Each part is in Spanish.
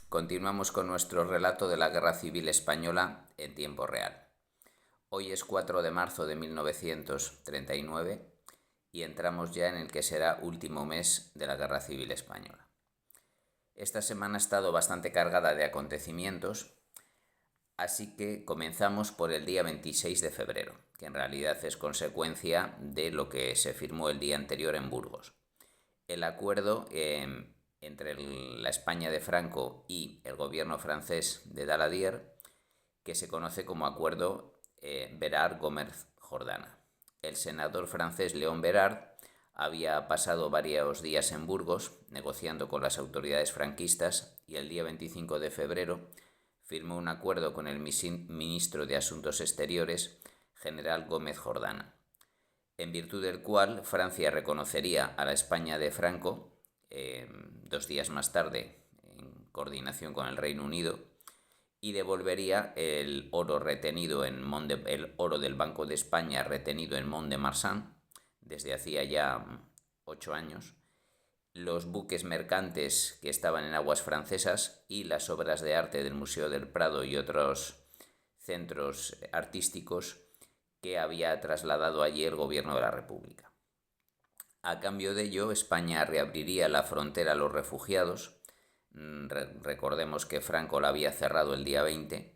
Continuamos con nuestro relato de la Guerra Civil Española en tiempo real. Hoy es 4 de marzo de 1939 y entramos ya en el que será último mes de la Guerra Civil Española. Esta semana ha estado bastante cargada de acontecimientos, así que comenzamos por el día 26 de febrero, que en realidad es consecuencia de lo que se firmó el día anterior en Burgos. El acuerdo entre la España de Franco y el gobierno francés de Daladier, que se conoce como Acuerdo Bérard-Gómez-Jordana. El senador francés Léon Bérard había pasado varios días en Burgos negociando con las autoridades franquistas y el día 25 de febrero firmó un acuerdo con el ministro de Asuntos Exteriores, general Gómez Jordana, en virtud del cual Francia reconocería a la España de Franco 2 días más tarde, en coordinación con el Reino Unido, y devolvería el oro el oro del Banco de España retenido en Mont-de-Marsan desde hacía ya 8 años, los buques mercantes que estaban en aguas francesas y las obras de arte del Museo del Prado y otros centros artísticos que había trasladado allí el gobierno de la República. A cambio de ello, España reabriría la frontera a los refugiados. Recordemos que Franco la había cerrado el día 20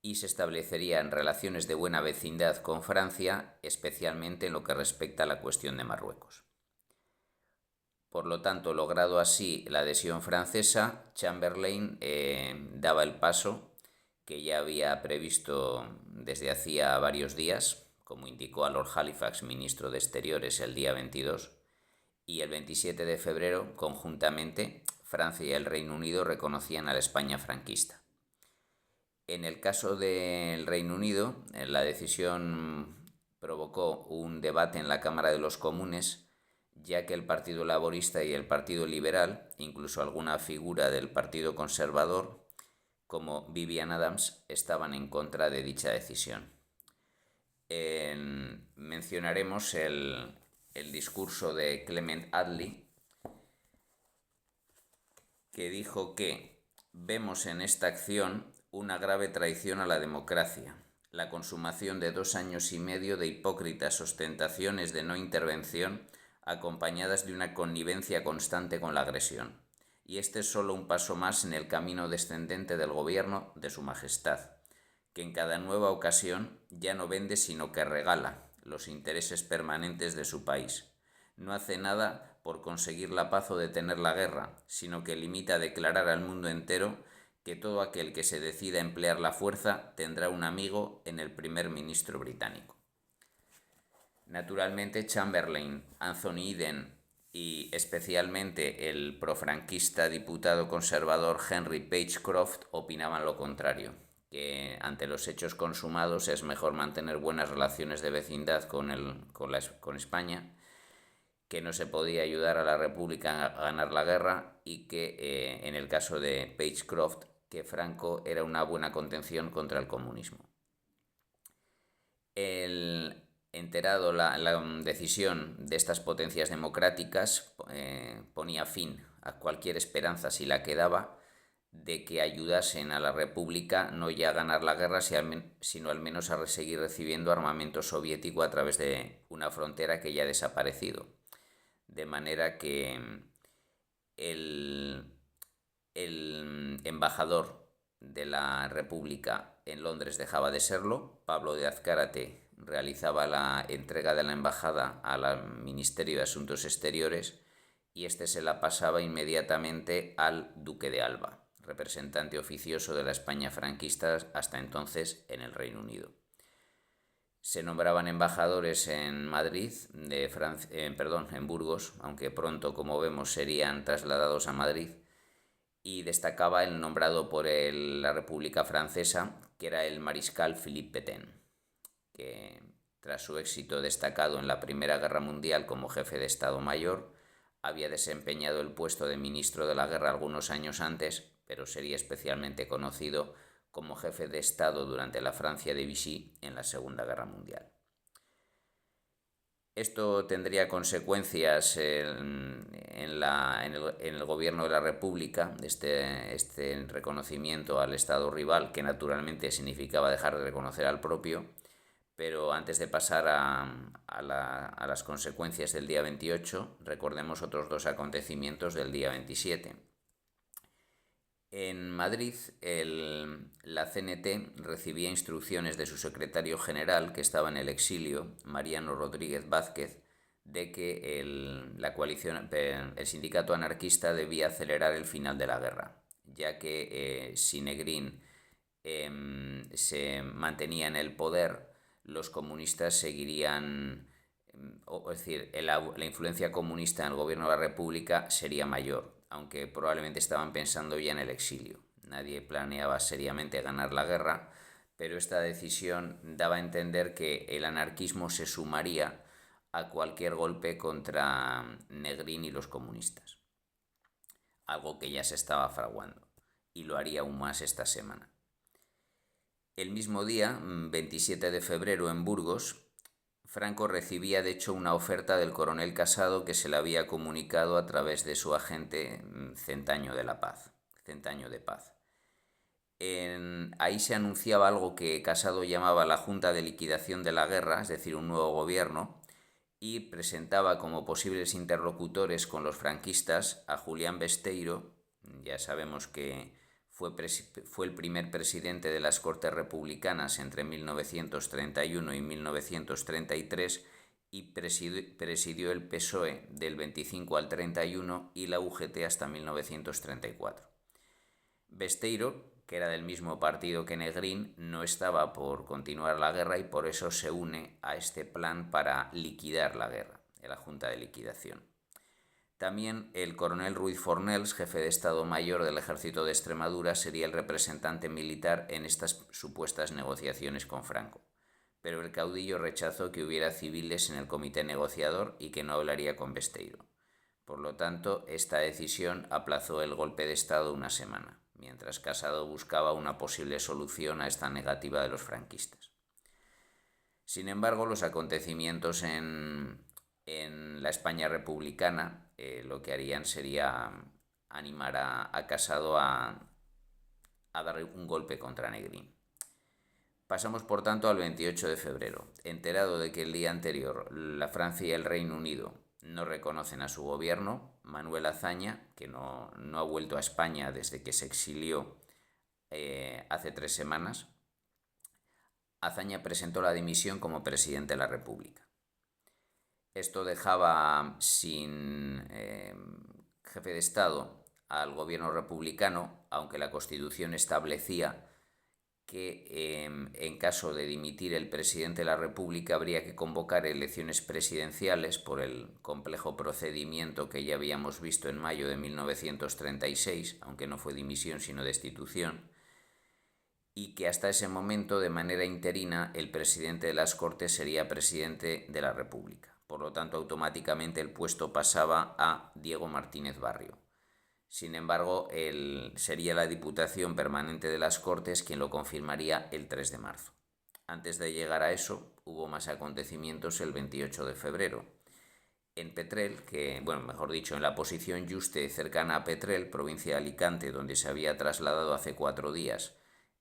y se establecerían relaciones de buena vecindad con Francia, especialmente en lo que respecta a la cuestión de Marruecos. Por lo tanto, logrado así la adhesión francesa, Chamberlain daba el paso que ya había previsto desde hacía varios días, como indicó a Lord Halifax, ministro de Exteriores, el día 22, y el 27 de febrero, conjuntamente, Francia y el Reino Unido reconocían a la España franquista. En el caso del Reino Unido, la decisión provocó un debate en la Cámara de los Comunes, ya que el Partido Laborista y el Partido Liberal, incluso alguna figura del Partido Conservador, como Vivian Adams, estaban en contra de dicha decisión. Mencionaremos el discurso de Clement Attlee, que dijo que vemos en esta acción una grave traición a la democracia, la consumación de 2 años y medio de hipócritas ostentaciones de no intervención acompañadas de una connivencia constante con la agresión. Y este es solo un paso más en el camino descendente del gobierno de Su Majestad, que en cada nueva ocasión ya no vende sino que regala los intereses permanentes de su país. No hace nada por conseguir la paz o detener la guerra, sino que limita a declarar al mundo entero que todo aquel que se decida a emplear la fuerza tendrá un amigo en el primer ministro británico. Naturalmente, Chamberlain, Anthony Eden y especialmente el profranquista diputado conservador Henry Pagecroft opinaban lo contrario, que ante los hechos consumados es mejor mantener buenas relaciones de vecindad con España, que no se podía ayudar a la República a ganar la guerra y que, en el caso de Pagecroft, que Franco era una buena contención contra el comunismo. Enterado la decisión de estas potencias democráticas, ponía fin a cualquier esperanza, si la quedaba, de que ayudasen a la República no ya a ganar la guerra, sino al menos a seguir recibiendo armamento soviético a través de una frontera que ya ha desaparecido. De manera que el embajador de la República en Londres dejaba de serlo. Pablo de Azcárate realizaba la entrega de la embajada al Ministerio de Asuntos Exteriores y este se la pasaba inmediatamente al Duque de Alba, representante oficioso de la España franquista hasta entonces en el Reino Unido. Se nombraban embajadores en Madrid, en Burgos, aunque pronto, como vemos, serían trasladados a Madrid, y destacaba el nombrado por la República Francesa, que era el mariscal Philippe Pétain, que tras su éxito destacado en la Primera Guerra Mundial como jefe de Estado Mayor, había desempeñado el puesto de ministro de la Guerra algunos años antes, pero sería especialmente conocido como jefe de Estado durante la Francia de Vichy en la Segunda Guerra Mundial. Esto tendría consecuencias en el gobierno de la República, este reconocimiento al Estado rival, que naturalmente significaba dejar de reconocer al propio. Pero antes de pasar a las consecuencias del día 28, recordemos otros dos acontecimientos del día 27. En Madrid, la CNT recibía instrucciones de su secretario general, que estaba en el exilio, Mariano Rodríguez Vázquez, de que el sindicato anarquista debía acelerar el final de la guerra, ya que si Negrín se mantenía en el poder, los comunistas seguirían, es decir, la influencia comunista en el gobierno de la República sería mayor, aunque probablemente estaban pensando ya en el exilio. Nadie planeaba seriamente ganar la guerra, pero esta decisión daba a entender que el anarquismo se sumaría a cualquier golpe contra Negrín y los comunistas, algo que ya se estaba fraguando, y lo haría aún más esta semana. El mismo día, 27 de febrero, en Burgos, Franco recibía de hecho una oferta del coronel Casado, que se le había comunicado a través de su agente Centaño de Paz. Ahí se anunciaba algo que Casado llamaba la Junta de Liquidación de la Guerra, es decir, un nuevo gobierno, y presentaba como posibles interlocutores con los franquistas a Julián Besteiro. Ya sabemos que fue el primer presidente de las Cortes Republicanas entre 1931 y 1933 y presidió el PSOE del 25 al 31 y la UGT hasta 1934. Besteiro, que era del mismo partido que Negrín, no estaba por continuar la guerra y por eso se une a este plan para liquidar la guerra, en la Junta de Liquidación. También el coronel Ruiz Fornells, jefe de Estado Mayor del Ejército de Extremadura, sería el representante militar en estas supuestas negociaciones con Franco. Pero el caudillo rechazó que hubiera civiles en el comité negociador y que no hablaría con Besteiro. Por lo tanto, esta decisión aplazó el golpe de Estado una semana, mientras Casado buscaba una posible solución a esta negativa de los franquistas. Sin embargo, los acontecimientos en la España republicana lo que harían sería animar a Casado a dar un golpe contra Negrín. Pasamos por tanto al 28 de febrero. Enterado de que el día anterior la Francia y el Reino Unido no reconocen a su gobierno, Manuel Azaña, que no ha vuelto a España desde que se exilió hace 3 semanas, Azaña presentó la dimisión como presidente de la República. Esto dejaba sin jefe de Estado al gobierno republicano, aunque la Constitución establecía que en caso de dimitir el presidente de la República habría que convocar elecciones presidenciales por el complejo procedimiento que ya habíamos visto en mayo de 1936, aunque no fue dimisión sino destitución, y que hasta ese momento, de manera interina, el presidente de las Cortes sería presidente de la República. Por lo tanto, automáticamente el puesto pasaba a Diego Martínez Barrio. Sin embargo, sería la Diputación Permanente de las Cortes quien lo confirmaría el 3 de marzo. Antes de llegar a eso, hubo más acontecimientos el 28 de febrero. En Petrel, en la posición Yuste, cercana a Petrel, provincia de Alicante, donde se había trasladado hace 4 días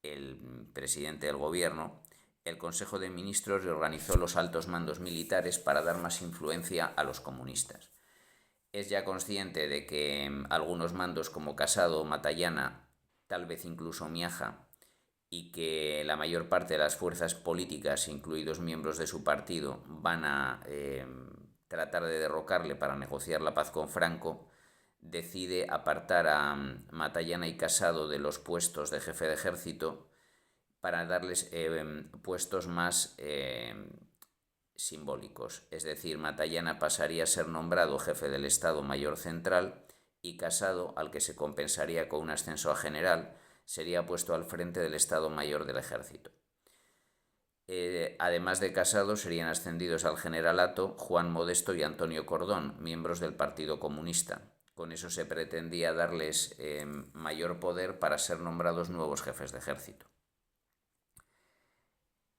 el presidente del gobierno, el Consejo de Ministros reorganizó los altos mandos militares para dar más influencia a los comunistas. Es ya consciente de que algunos mandos como Casado, Matallana, tal vez incluso Miaja, y que la mayor parte de las fuerzas políticas, incluidos miembros de su partido, van a tratar de derrocarle para negociar la paz con Franco, decide apartar a Matallana y Casado de los puestos de jefe de ejército para darles puestos más simbólicos. Es decir, Matallana pasaría a ser nombrado jefe del Estado Mayor Central y Casado, al que se compensaría con un ascenso a general, sería puesto al frente del Estado Mayor del Ejército. Además de Casado, serían ascendidos al generalato Juan Modesto y Antonio Cordón, miembros del Partido Comunista. Con eso se pretendía darles mayor poder para ser nombrados nuevos jefes de ejército.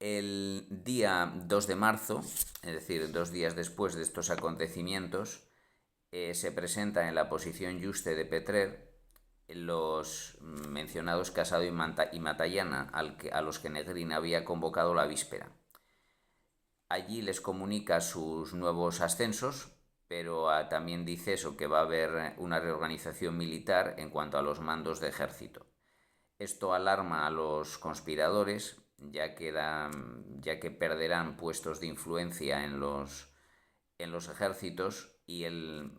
El día 2 de marzo, es decir, 2 días después de estos acontecimientos, se presenta en la posición Yuste de Petrer los mencionados Casado y Matallana, a los que Negrín había convocado la víspera. Allí les comunica sus nuevos ascensos, pero también dice eso, que va a haber una reorganización militar en cuanto a los mandos de ejército. Esto alarma a los conspiradores, ya que perderán puestos de influencia en los ejércitos, y el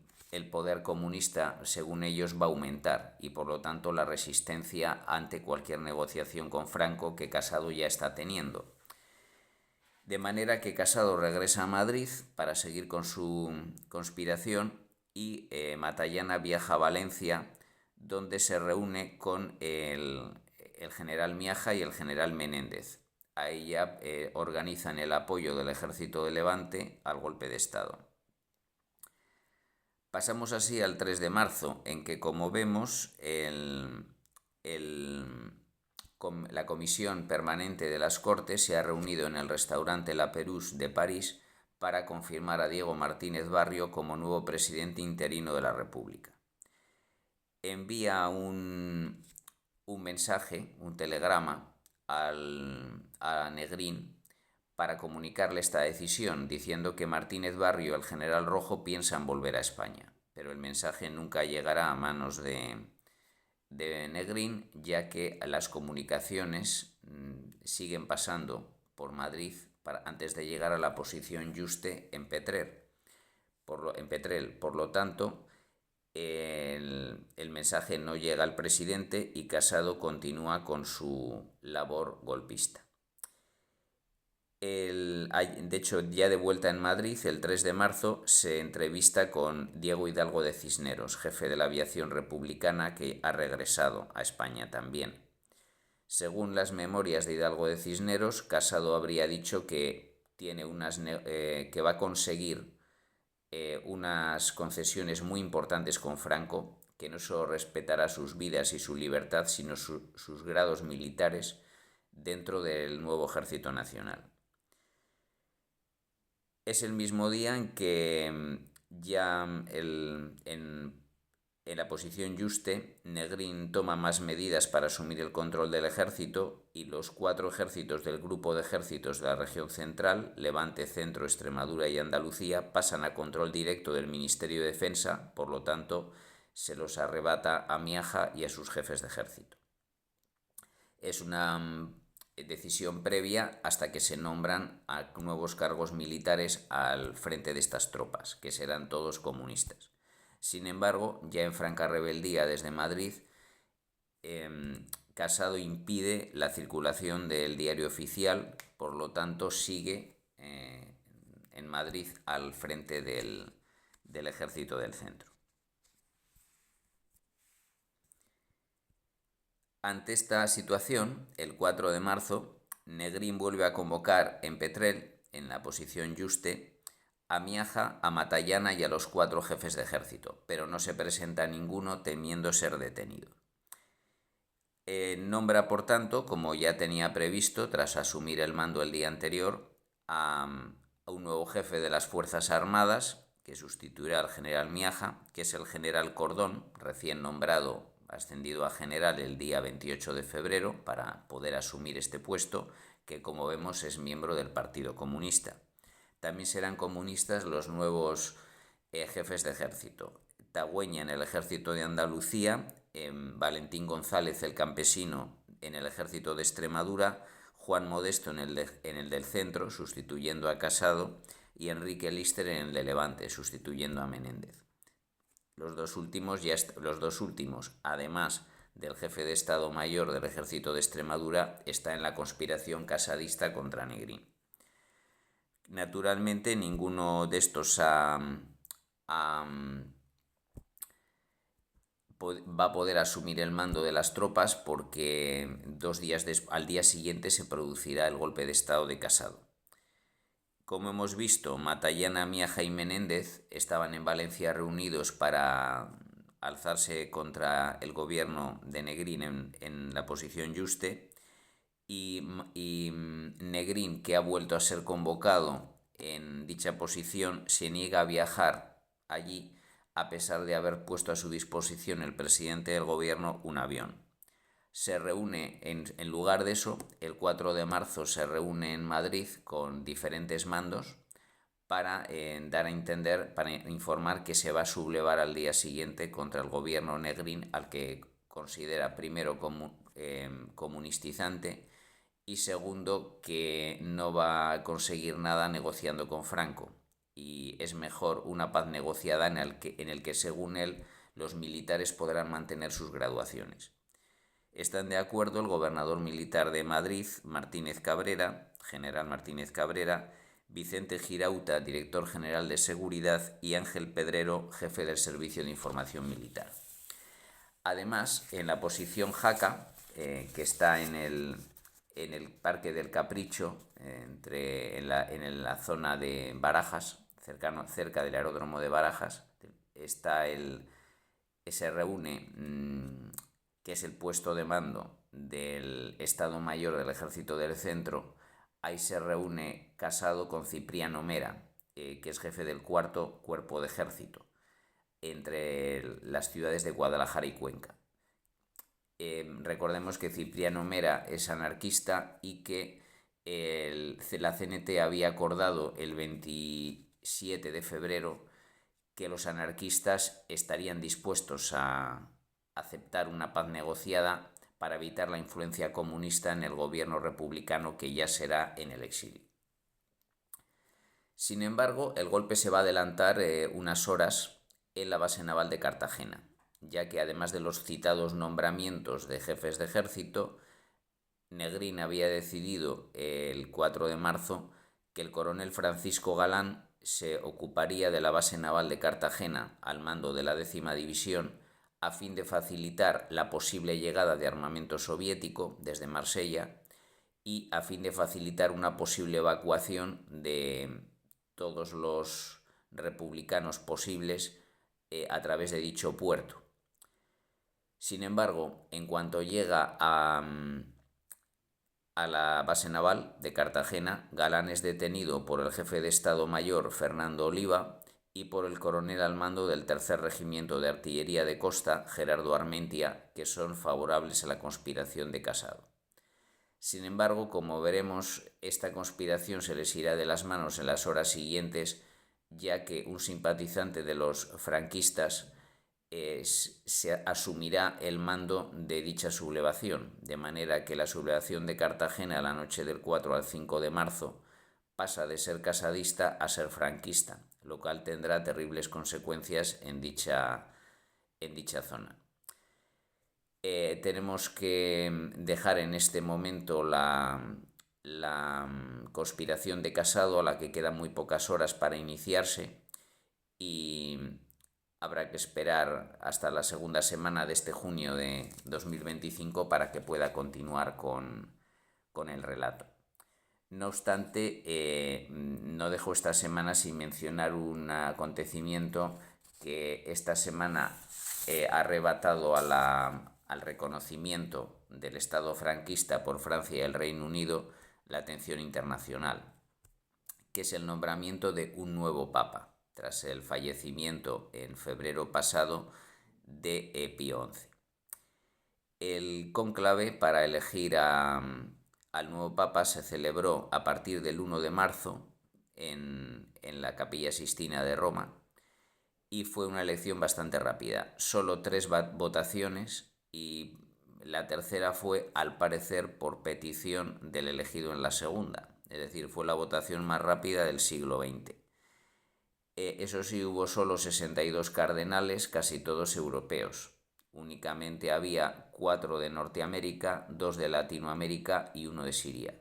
poder comunista, según ellos, va a aumentar, y por lo tanto la resistencia ante cualquier negociación con Franco que Casado ya está teniendo. De manera que Casado regresa a Madrid para seguir con su conspiración, y Matallana viaja a Valencia, donde se reúne con el general Miaja y el general Menéndez. Ahí ya organizan el apoyo del ejército de Levante al golpe de Estado. Pasamos así al 3 de marzo, en que, como vemos, la Comisión Permanente de las Cortes se ha reunido en el restaurante La Perouse de París para confirmar a Diego Martínez Barrio como nuevo presidente interino de la República. Envía un mensaje, un telegrama, a Negrín para comunicarle esta decisión, diciendo que Martínez Barrio y el general Rojo piensan volver a España, pero el mensaje nunca llegará a manos de Negrín, ya que las comunicaciones siguen pasando por Madrid antes de llegar a la posición Yuste en Petrel. Por lo tanto, el mensaje no llega al presidente y Casado continúa con su labor golpista. De hecho, ya de vuelta en Madrid, el 3 de marzo, se entrevista con Diego Hidalgo de Cisneros, jefe de la aviación republicana, que ha regresado a España también. Según las memorias de Hidalgo de Cisneros, Casado habría dicho que que va a conseguir unas concesiones muy importantes con Franco, que no solo respetará sus vidas y su libertad, sino sus grados militares dentro del nuevo Ejército Nacional. Es el mismo día en que ya en la posición Yuste, Negrín toma más medidas para asumir el control del ejército, y los 4 ejércitos del grupo de ejércitos de la región central, Levante, Centro, Extremadura y Andalucía, pasan a control directo del Ministerio de Defensa. Por lo tanto, se los arrebata a Miaja y a sus jefes de ejército. Es una decisión previa hasta que se nombran a nuevos cargos militares al frente de estas tropas, que serán todos comunistas. Sin embargo, ya en franca rebeldía desde Madrid, Casado impide la circulación del diario oficial, por lo tanto sigue en Madrid al frente del ejército del centro. Ante esta situación, el 4 de marzo, Negrín vuelve a convocar en Petrel, en la posición Yuste, a Miaja, a Matallana y a los 4 jefes de ejército, pero no se presenta ninguno, temiendo ser detenido. Nombra, por tanto, como ya tenía previsto, tras asumir el mando el día anterior, a un nuevo jefe de las Fuerzas Armadas, que sustituirá al general Miaja, que es el general Cordón, recién nombrado, ascendido a general el día 28 de febrero, para poder asumir este puesto, que, como vemos, es miembro del Partido Comunista. También serán comunistas los nuevos jefes de ejército: Tagüeña en el ejército de Andalucía, Valentín González el campesino en el ejército de Extremadura, Juan Modesto en el del centro, sustituyendo a Casado, y Enrique Lister en el de Levante, sustituyendo a Menéndez. Los dos últimos, además del jefe de Estado Mayor del ejército de Extremadura, está en la conspiración casadista contra Negrín. Naturalmente, ninguno de estos va a poder asumir el mando de las tropas, porque al día siguiente se producirá el golpe de Estado de Casado. Como hemos visto, Matallana, Miaja y Menéndez estaban en Valencia reunidos para alzarse contra el gobierno de Negrín en la posición Yuste, y Negrín, que ha vuelto a ser convocado en dicha posición, se niega a viajar allí a pesar de haber puesto a su disposición el presidente del gobierno un avión. Se reúne, en lugar de eso, el 4 de marzo se reúne en Madrid con diferentes mandos para dar a entender, para informar que se va a sublevar al día siguiente contra el gobierno Negrín, al que considera primero comunistizante y segundo que no va a conseguir nada negociando con Franco y es mejor una paz negociada en el que según él los militares podrán mantener sus graduaciones. Están de acuerdo el gobernador militar de Madrid, Martínez Cabrera, general Martínez Cabrera, Vicente Girauta, director general de Seguridad, y Ángel Pedrero, jefe del Servicio de Información Militar. Además, en la posición Jaca, que está en el Parque del Capricho, en la zona de Barajas, cerca del aeródromo de Barajas, se reúne, que es el puesto de mando del Estado Mayor del Ejército del Centro. Ahí se reúne Casado con Cipriano Mera, que es jefe del 4º Cuerpo de Ejército, entre las ciudades de Guadalajara y Cuenca. Recordemos que Cipriano Mera es anarquista y que la CNT había acordado el 27 de febrero que los anarquistas estarían dispuestos a aceptar una paz negociada para evitar la influencia comunista en el gobierno republicano que ya será en el exilio. Sin embargo, el golpe se va a adelantar unas horas en la base naval de Cartagena, ya que además de los citados nombramientos de jefes de ejército, Negrín había decidido el 4 de marzo que el coronel Francisco Galán se ocuparía de la base naval de Cartagena al mando de la 10ª División a fin de facilitar la posible llegada de armamento soviético desde Marsella y a fin de facilitar una posible evacuación de todos los republicanos posibles a través de dicho puerto. Sin embargo, en cuanto llega a la base naval de Cartagena, Galán es detenido por el jefe de Estado Mayor Fernando Oliva y por el coronel al mando del 3er Regimiento de Artillería de Costa, Gerardo Armentia, que son favorables a la conspiración de Casado. Sin embargo, como veremos, esta conspiración se les irá de las manos en las horas siguientes, ya que un simpatizante de los franquistas se asumirá el mando de dicha sublevación, de manera que la sublevación de Cartagena la noche del 4 al 5 de marzo pasa de ser casadista a ser franquista, lo cual tendrá terribles consecuencias en dicha zona. Tenemos que dejar en este momento la conspiración de Casado, a la que quedan muy pocas horas para iniciarse, y habrá que esperar hasta la segunda semana de este junio de 2025 para que pueda continuar con el relato. No obstante, no dejo esta semana sin mencionar un acontecimiento que esta semana ha arrebatado al reconocimiento del Estado franquista por Francia y el Reino Unido la atención internacional, que es el nombramiento de un nuevo Papa, tras el fallecimiento en febrero pasado de Pío XI. El cónclave para elegir al nuevo Papa se celebró a partir del 1 de marzo en la Capilla Sixtina de Roma y fue una elección bastante rápida. Solo 3 votaciones y la tercera fue, al parecer, por petición del elegido en la segunda. Es decir, fue la votación más rápida del siglo XX. Eso sí, hubo solo 62 cardenales, casi todos europeos. Únicamente había 4 de Norteamérica, 2 de Latinoamérica y 1 de Siria.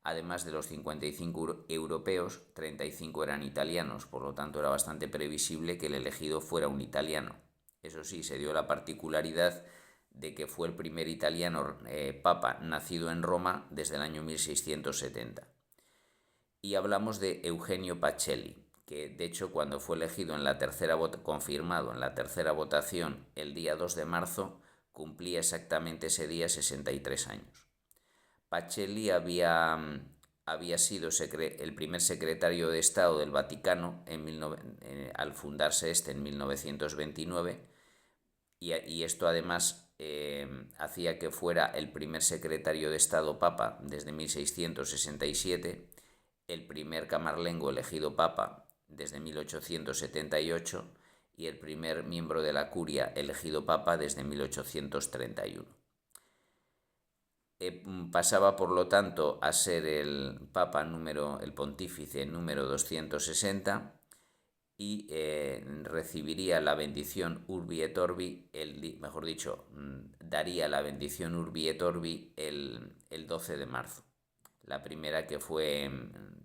Además de los 55 europeos, 35 eran italianos, por lo tanto era bastante previsible que el elegido fuera un italiano. Eso sí, se dio la particularidad de que fue el primer italiano papa nacido en Roma desde el año 1670. Y hablamos de Eugenio Pacelli, que de hecho cuando fue elegido confirmado en la tercera votación el día 2 de marzo, cumplía exactamente ese día 63 años. Pacelli había sido el primer secretario de Estado del Vaticano al fundarse en 1929, y esto además hacía que fuera el primer secretario de Estado papa desde 1667, el primer camarlengo elegido papa desde 1878 y el primer miembro de la curia elegido papa desde 1831. Pasaba, por lo tanto, a ser el pontífice número 260, y recibiría la bendición Urbi et Orbi, mejor dicho, daría la bendición Urbi et Orbi el 12 de marzo. La primera que fue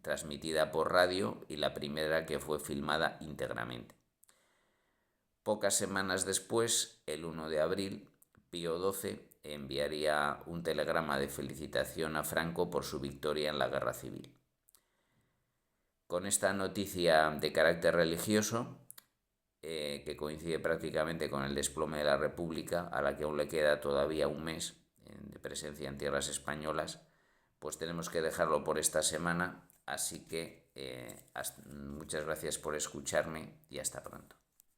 transmitida por radio y la primera que fue filmada íntegramente. Pocas semanas después, el 1 de abril, Pío XII enviaría un telegrama de felicitación a Franco por su victoria en la Guerra Civil. Con esta noticia de carácter religioso, que coincide prácticamente con el desplome de la República, a la que aún le queda todavía un mes de presencia en tierras españolas, pues tenemos que dejarlo por esta semana. Así que muchas gracias por escucharme y hasta pronto.